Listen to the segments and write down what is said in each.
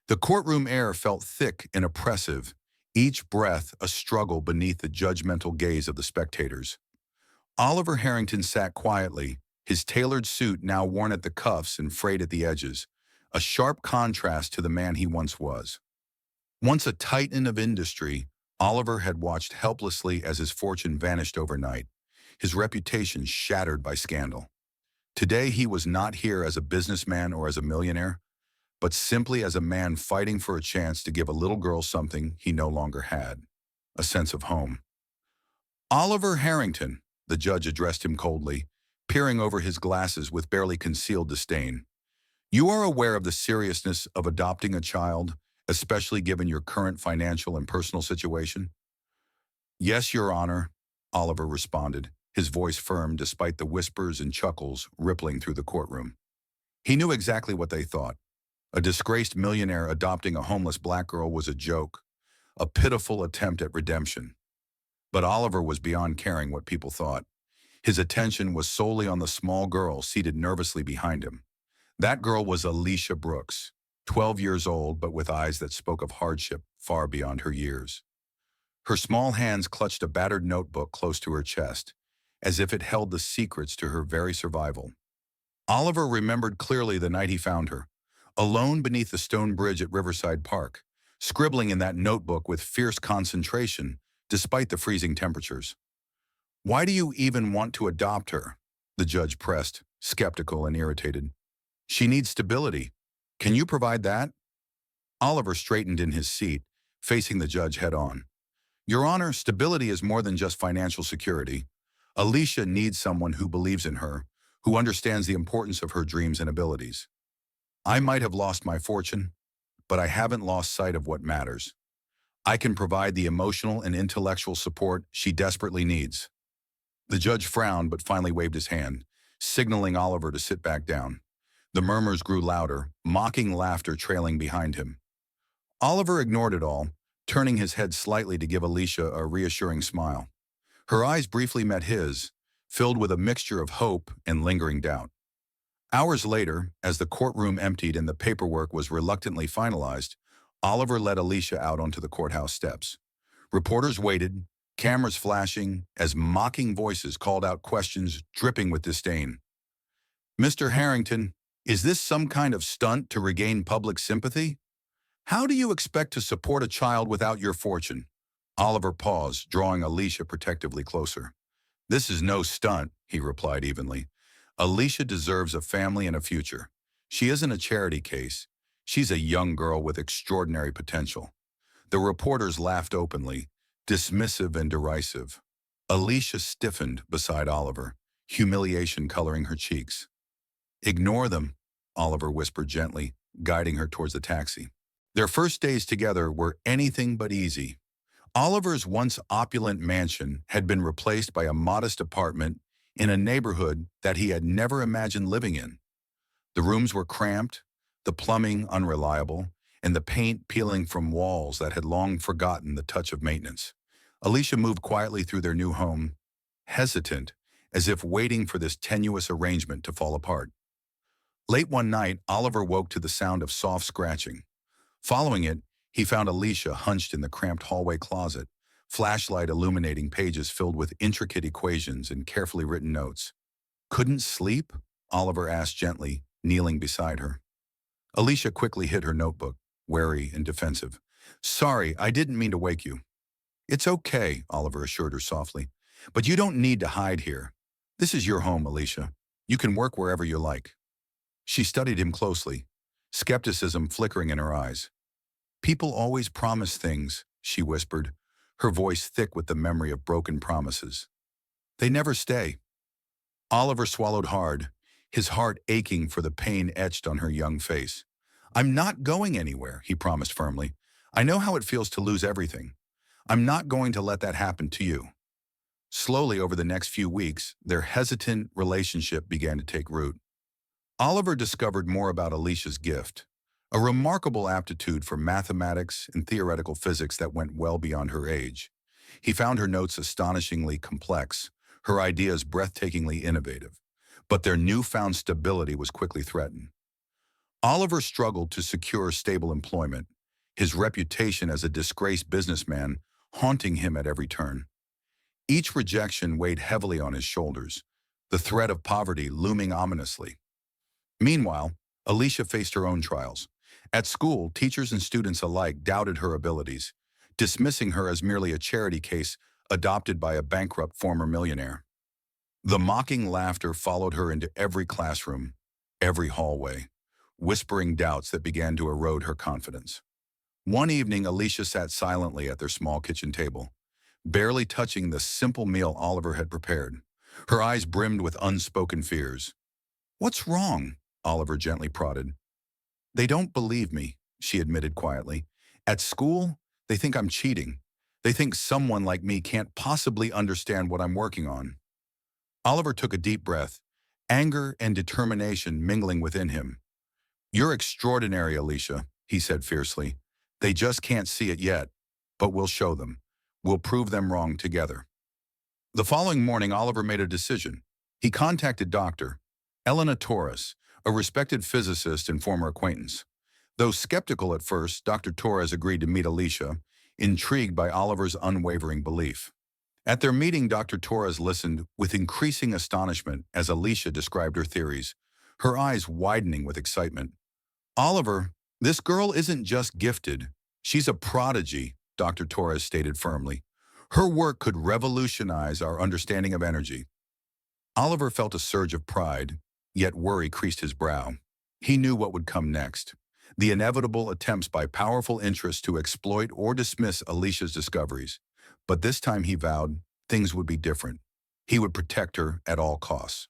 The courtroom air felt thick and oppressive, each breath a struggle beneath the judgmental gaze of the spectators. Oliver Harrington sat quietly, his tailored suit now worn at the cuffs and frayed at the edges, a sharp contrast to the man he once was. Once a titan of industry, Oliver had watched helplessly as his fortune vanished overnight, his reputation shattered by scandal. Today he was not here as a businessman or as a millionaire, but simply as a man fighting for a chance to give a little girl something he no longer had, a sense of home. Oliver Harrington, the judge addressed him coldly, peering over his glasses with barely concealed disdain. You are aware of the seriousness of adopting a child, especially given your current financial and personal situation? Yes, Your Honor, Oliver responded, his voice firm despite the whispers and chuckles rippling through the courtroom. He knew exactly what they thought. A disgraced millionaire adopting a homeless black girl was a joke, a pitiful attempt at redemption. But Oliver was beyond caring what people thought. His attention was solely on the small girl seated nervously behind him. That girl was Alicia Brooks, 12 years old but with eyes that spoke of hardship far beyond her years. Her small hands clutched a battered notebook close to her chest, as if it held the secrets to her very survival. Oliver remembered clearly the night he found her, alone beneath the stone bridge at Riverside Park, scribbling in that notebook with fierce concentration despite the freezing temperatures. Why do you even want to adopt her? The judge pressed, skeptical and irritated. She needs stability. Can you provide that? Oliver straightened in his seat, facing the judge head-on. Your Honor, stability is more than just financial security. Alicia needs someone who believes in her, who understands the importance of her dreams and abilities. I might have lost my fortune, but I haven't lost sight of what matters. I can provide the emotional and intellectual support she desperately needs. The judge frowned but finally waved his hand, signaling Oliver to sit back down. The murmurs grew louder, mocking laughter trailing behind him. Oliver ignored it all, turning his head slightly to give Alicia a reassuring smile. Her eyes briefly met his, filled with a mixture of hope and lingering doubt. Hours later, as the courtroom emptied and the paperwork was reluctantly finalized, Oliver led Alicia out onto the courthouse steps. Reporters waited, cameras flashing, as mocking voices called out questions dripping with disdain. Mr. Harrington, is this some kind of stunt to regain public sympathy? How do you expect to support a child without your fortune? Oliver paused, drawing Alicia protectively closer. This is no stunt, he replied evenly. Alicia deserves a family and a future. She isn't a charity case. She's a young girl with extraordinary potential. The reporters laughed openly, dismissive and derisive. Alicia stiffened beside Oliver, humiliation coloring her cheeks. Ignore them, Oliver whispered gently, guiding her towards the taxi. Their first days together were anything but easy. Oliver's once opulent mansion had been replaced by a modest apartment in a neighborhood that he had never imagined living in. The rooms were cramped, the plumbing unreliable, and the paint peeling from walls that had long forgotten the touch of maintenance. Alicia moved quietly through their new home, hesitant, as if waiting for this tenuous arrangement to fall apart. Late one night, Oliver woke to the sound of soft scratching. Following it, he found Alicia hunched in the cramped hallway closet, flashlight illuminating pages filled with intricate equations and carefully written notes. Couldn't sleep? Oliver asked gently, kneeling beside her. Alicia quickly hid her notebook, wary and defensive. Sorry, I didn't mean to wake you. It's okay, Oliver assured her softly. But you don't need to hide here. This is your home, Alicia. You can work wherever you like. She studied him closely, skepticism flickering in her eyes. People always promise things, she whispered, her voice thick with the memory of broken promises. They never stay. Oliver swallowed hard, his heart aching for the pain etched on her young face. I'm not going anywhere, he promised firmly. I know how it feels to lose everything. I'm not going to let that happen to you. Slowly over the next few weeks, their hesitant relationship began to take root. Oliver discovered more about Alicia's gift, a remarkable aptitude for mathematics and theoretical physics that went well beyond her age. He found her notes astonishingly complex, her ideas breathtakingly innovative, but their newfound stability was quickly threatened. Oliver struggled to secure stable employment, his reputation as a disgraced businessman haunting him at every turn. Each rejection weighed heavily on his shoulders, the threat of poverty looming ominously. Meanwhile, Alicia faced her own trials. At school, teachers and students alike doubted her abilities, dismissing her as merely a charity case adopted by a bankrupt former millionaire. The mocking laughter followed her into every classroom, every hallway, whispering doubts that began to erode her confidence. One evening, Alicia sat silently at their small kitchen table, barely touching the simple meal Oliver had prepared. Her eyes brimmed with unspoken fears. "What's wrong?" Oliver gently prodded. "They don't believe me," she admitted quietly. "At school, they think I'm cheating. They think someone like me can't possibly understand what I'm working on." Oliver took a deep breath, anger and determination mingling within him. "You're extraordinary, Alicia," he said fiercely. "They just can't see it yet, but we'll show them. We'll prove them wrong together." The following morning, Oliver made a decision. He contacted Dr. Elena Torres, a respected physicist and former acquaintance. Though skeptical at first, Dr. Torres agreed to meet Alicia, intrigued by Oliver's unwavering belief. At their meeting, Dr. Torres listened with increasing astonishment as Alicia described her theories, her eyes widening with excitement. "Oliver, this girl isn't just gifted. She's a prodigy," Dr. Torres stated firmly. "Her work could revolutionize our understanding of energy." Oliver felt a surge of pride, yet worry creased his brow. He knew what would come next. The inevitable attempts by powerful interests to exploit or dismiss Alicia's discoveries. But this time, he vowed, things would be different. He would protect her at all costs.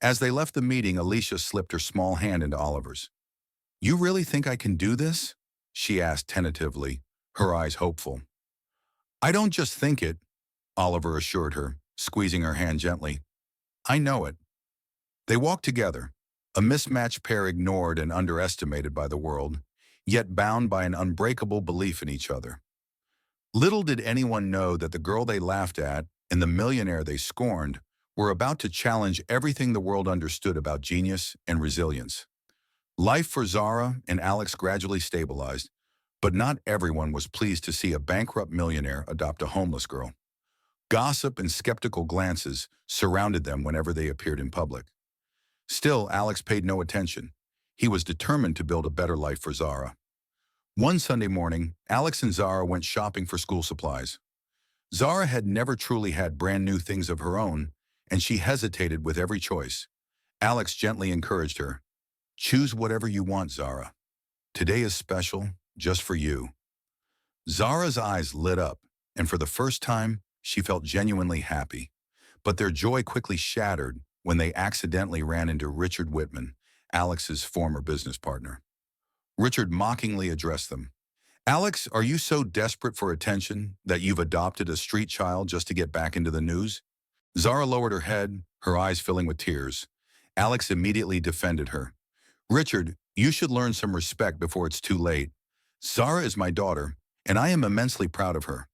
As they left the meeting, Alicia slipped her small hand into Oliver's. "You really think I can do this?" she asked tentatively, her eyes hopeful. "I don't just think it," Oliver assured her, squeezing her hand gently. "I know it." They walked together, a mismatched pair ignored and underestimated by the world, yet bound by an unbreakable belief in each other. Little did anyone know that the girl they laughed at and the millionaire they scorned were about to challenge everything the world understood about genius and resilience. Life for Zara and Alex gradually stabilized, but not everyone was pleased to see a bankrupt millionaire adopt a homeless girl. Gossip and skeptical glances surrounded them whenever they appeared in public. Still, Alex paid no attention. He was determined to build a better life for Zara. One Sunday morning, Alex and Zara went shopping for school supplies. Zara had never truly had brand new things of her own, and she hesitated with every choice. Alex gently encouraged her. "Choose whatever you want, Zara. Today is special, just for you." Zara's eyes lit up, and for the first time, she felt genuinely happy. But their joy quickly shattered when they accidentally ran into Richard Whitman, Alex's former business partner. Richard mockingly addressed them. "Alex, are you so desperate for attention that you've adopted a street child just to get back into the news?" Zara lowered her head, her eyes filling with tears. Alex immediately defended her. "Richard, you should learn some respect before it's too late. Zara is my daughter, and I am immensely proud of her."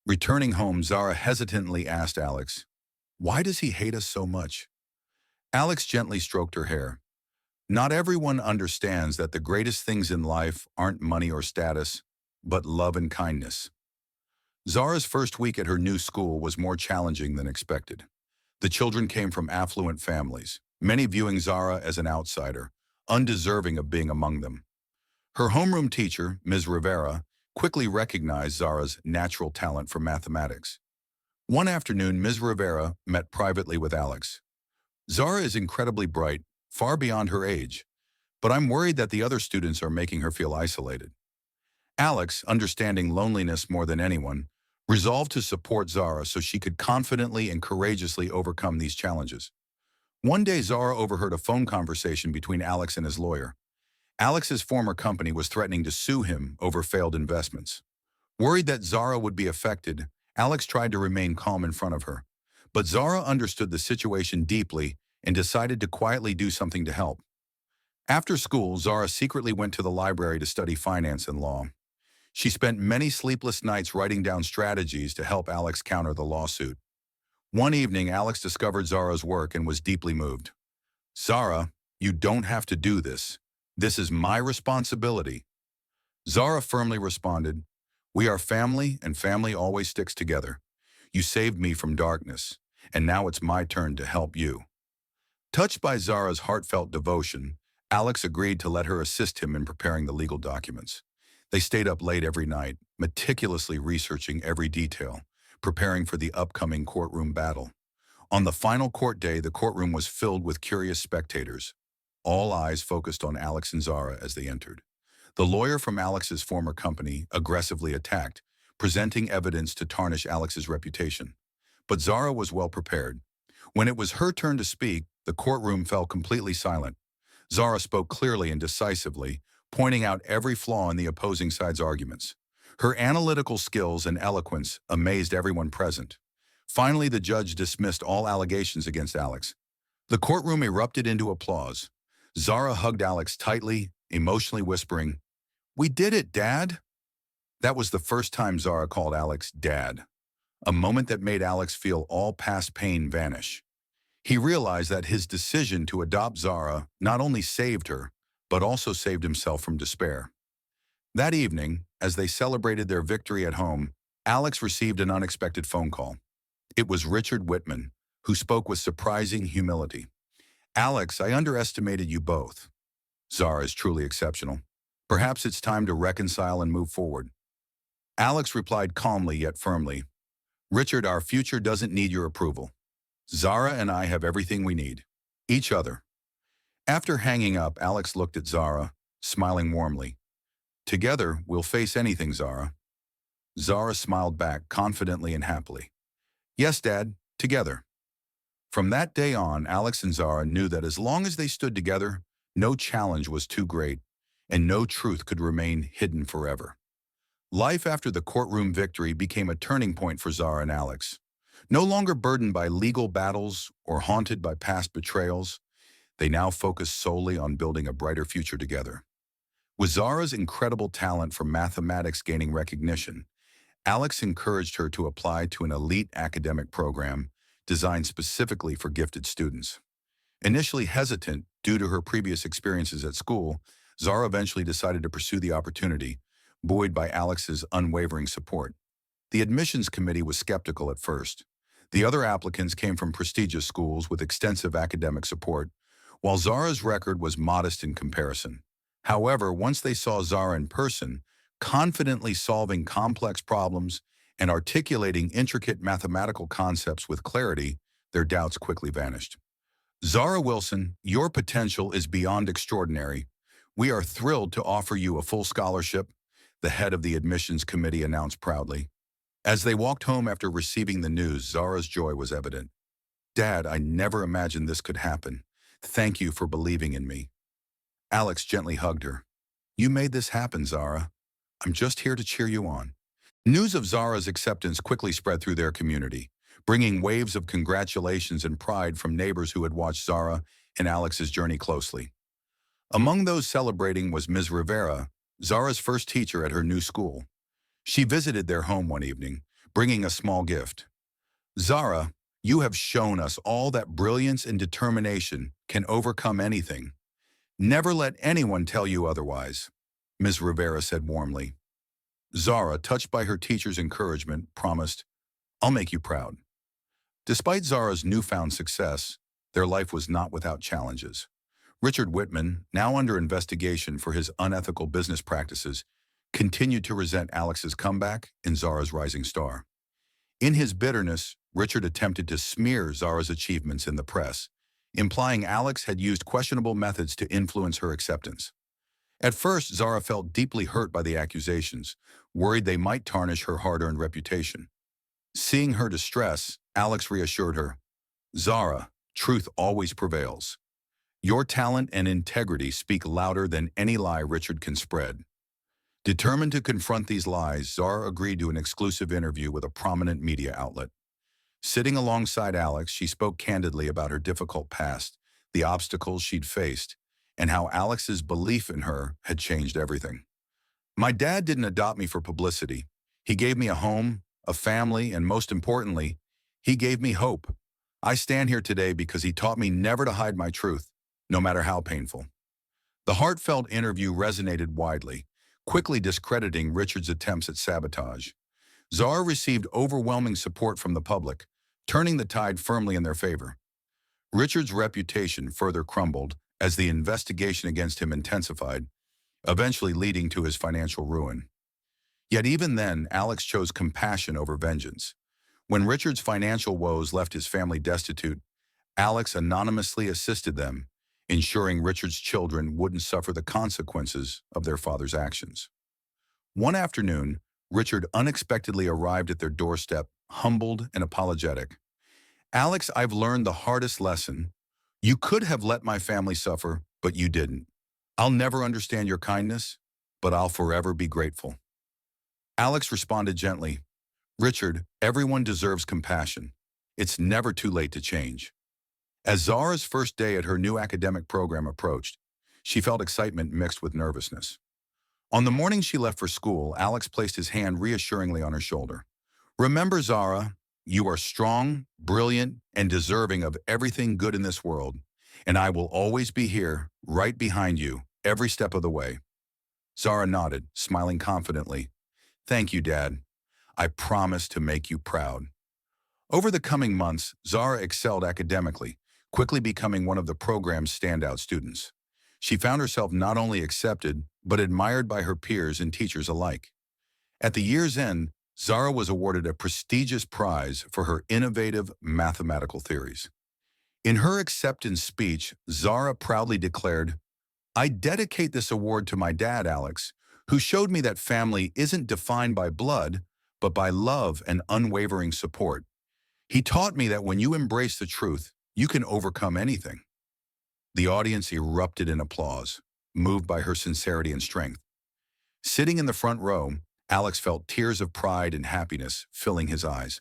Returning home, Zara hesitantly asked Alex, "Why does he hate us so much?" Alex gently stroked her hair. "Not everyone understands that the greatest things in life aren't money or status, but love and kindness." Zara's first week at her new school was more challenging than expected. The children came from affluent families, many viewing Zara as an outsider, undeserving of being among them. Her homeroom teacher, Ms. Rivera, quickly recognized Zara's natural talent for mathematics. One afternoon, Ms. Rivera met privately with Alex. "Zara is incredibly bright, far beyond her age, but I'm worried that the other students are making her feel isolated." Alex, understanding loneliness more than anyone, resolved to support Zara so she could confidently and courageously overcome these challenges. One day, Zara overheard a phone conversation between Alex and his lawyer. Alex's former company was threatening to sue him over failed investments. Worried that Zara would be affected, Alex tried to remain calm in front of her. But Zara understood the situation deeply and decided to quietly do something to help. After school, Zara secretly went to the library to study finance and law. She spent many sleepless nights writing down strategies to help Alex counter the lawsuit. One evening, Alex discovered Zara's work and was deeply moved. "Zara, you don't have to do this. This is my responsibility. Zara firmly responded, "We are family, and family always sticks together. You saved me from darkness, and now it's my turn to help you." Touched by Zara's heartfelt devotion, Alex agreed to let her assist him in preparing the legal documents. They stayed up late every night, meticulously researching every detail, preparing for the upcoming courtroom battle. On the final court day, the courtroom was filled with curious spectators. All eyes focused on Alex and Zara as they entered. The lawyer from Alex's former company aggressively attacked, presenting evidence to tarnish Alex's reputation. But Zara was well prepared. When it was her turn to speak, the courtroom fell completely silent. Zara spoke clearly and decisively, pointing out every flaw in the opposing side's arguments. Her analytical skills and eloquence amazed everyone present. Finally, the judge dismissed all allegations against Alex. The courtroom erupted into applause. Zara hugged Alex tightly, emotionally whispering, "We did it, Dad." That was the first time Zara called Alex Dad, a moment that made Alex feel all past pain vanish. He realized that his decision to adopt Zara not only saved her, but also saved himself from despair. That evening, as they celebrated their victory at home, Alex received an unexpected phone call. It was Richard Whitman, who spoke with surprising humility. "Alex, I underestimated you both. Zara is truly exceptional. Perhaps it's time to reconcile and move forward." Alex replied calmly yet firmly, "Richard, our future doesn't need your approval. Zara and I have everything we need. Each other." After hanging up, Alex looked at Zara, smiling warmly. "Together, we'll face anything, Zara." Zara smiled back confidently and happily. "Yes, Dad, together." From that day on, Alex and Zara knew that as long as they stood together, no challenge was too great, and no truth could remain hidden forever. Life after the courtroom victory became a turning point for Zara and Alex. No longer burdened by legal battles or haunted by past betrayals, they now focused solely on building a brighter future together. With Zara's incredible talent for mathematics gaining recognition, Alex encouraged her to apply to an elite academic program designed specifically for gifted students. Initially hesitant due to her previous experiences at school, Zara eventually decided to pursue the opportunity, buoyed by Alex's unwavering support. The admissions committee was skeptical at first. The other applicants came from prestigious schools with extensive academic support, while Zara's record was modest in comparison. However, once they saw Zara in person, confidently solving complex problems and articulating intricate mathematical concepts with clarity, their doubts quickly vanished. "Zara Wilson, your potential is beyond extraordinary. We are thrilled to offer you a full scholarship," the head of the admissions committee announced proudly. As they walked home after receiving the news, Zara's joy was evident. "Dad, I never imagined this could happen. Thank you for believing in me." Alex gently hugged her. "You made this happen, Zara. I'm just here to cheer you on." News of Zara's acceptance quickly spread through their community, bringing waves of congratulations and pride from neighbors who had watched Zara and Alex's journey closely. Among those celebrating was Ms. Rivera, Zara's first teacher at her new school. She visited their home one evening, bringing a small gift. "Zara, you have shown us all that brilliance and determination can overcome anything. Never let anyone tell you otherwise," Ms. Rivera said warmly. Zara, touched by her teacher's encouragement, promised, "I'll make you proud." Despite Zara's newfound success, their life was not without challenges. Richard Whitman, now under investigation for his unethical business practices, continued to resent Alex's comeback and Zara's rising star. In his bitterness, Richard attempted to smear Zara's achievements in the press, implying Alex had used questionable methods to influence her acceptance. At first, Zara felt deeply hurt by the accusations, worried they might tarnish her hard-earned reputation. Seeing her distress, Alex reassured her, "Zara, truth always prevails. Your talent and integrity speak louder than any lie Richard can spread." Determined to confront these lies, Zara agreed to an exclusive interview with a prominent media outlet. Sitting alongside Alex, she spoke candidly about her difficult past, the obstacles she'd faced, and how Alex's belief in her had changed everything. "My dad didn't adopt me for publicity. He gave me a home, a family, and most importantly, he gave me hope. I stand here today because he taught me never to hide my truth, no matter how painful." The heartfelt interview resonated widely, quickly discrediting Richard's attempts at sabotage. Zara received overwhelming support from the public, turning the tide firmly in their favor. Richard's reputation further crumbled as the investigation against him intensified, eventually leading to his financial ruin. Yet even then, Alex chose compassion over vengeance. When Richard's financial woes left his family destitute, Alex anonymously assisted them, ensuring Richard's children wouldn't suffer the consequences of their father's actions. One afternoon, Richard unexpectedly arrived at their doorstep, humbled and apologetic. "Alex, I've learned the hardest lesson. You could have let my family suffer, but you didn't. I'll never understand your kindness, but I'll forever be grateful." Alex responded gently, "Richard, everyone deserves compassion. It's never too late to change." As Zara's first day at her new academic program approached, she felt excitement mixed with nervousness. On the morning she left for school, Alex placed his hand reassuringly on her shoulder. "Remember, Zara, you are strong, brilliant, and deserving of everything good in this world, and I will always be here, right behind you, every step of the way." Zara nodded, smiling confidently. "Thank you, Dad. I promise to make you proud." Over the coming months, Zara excelled academically, quickly becoming one of the program's standout students. She found herself not only accepted, but admired by her peers and teachers alike. At the year's end, Zara was awarded a prestigious prize for her innovative mathematical theories. In her acceptance speech, Zara proudly declared, "I dedicate this award to my dad, Alex, who showed me that family isn't defined by blood, but by love and unwavering support. He taught me that when you embrace the truth, you can overcome anything." The audience erupted in applause, moved by her sincerity and strength. Sitting in the front row, Alex felt tears of pride and happiness filling his eyes.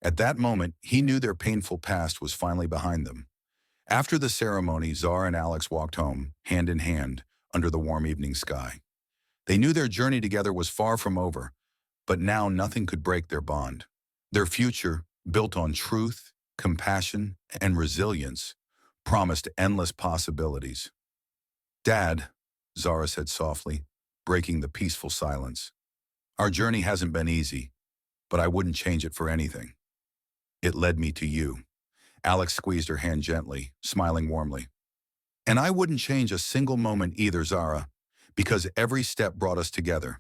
At that moment, he knew their painful past was finally behind them. After the ceremony, Zara and Alex walked home, hand in hand, under the warm evening sky. They knew their journey together was far from over, but now nothing could break their bond. Their future, built on truth, compassion, and resilience, promised endless possibilities. "Dad," Zara said softly, breaking the peaceful silence, "our journey hasn't been easy, but I wouldn't change it for anything. It led me to you." Alex squeezed her hand gently, smiling warmly. "And I wouldn't change a single moment either, Zara, because every step brought us together.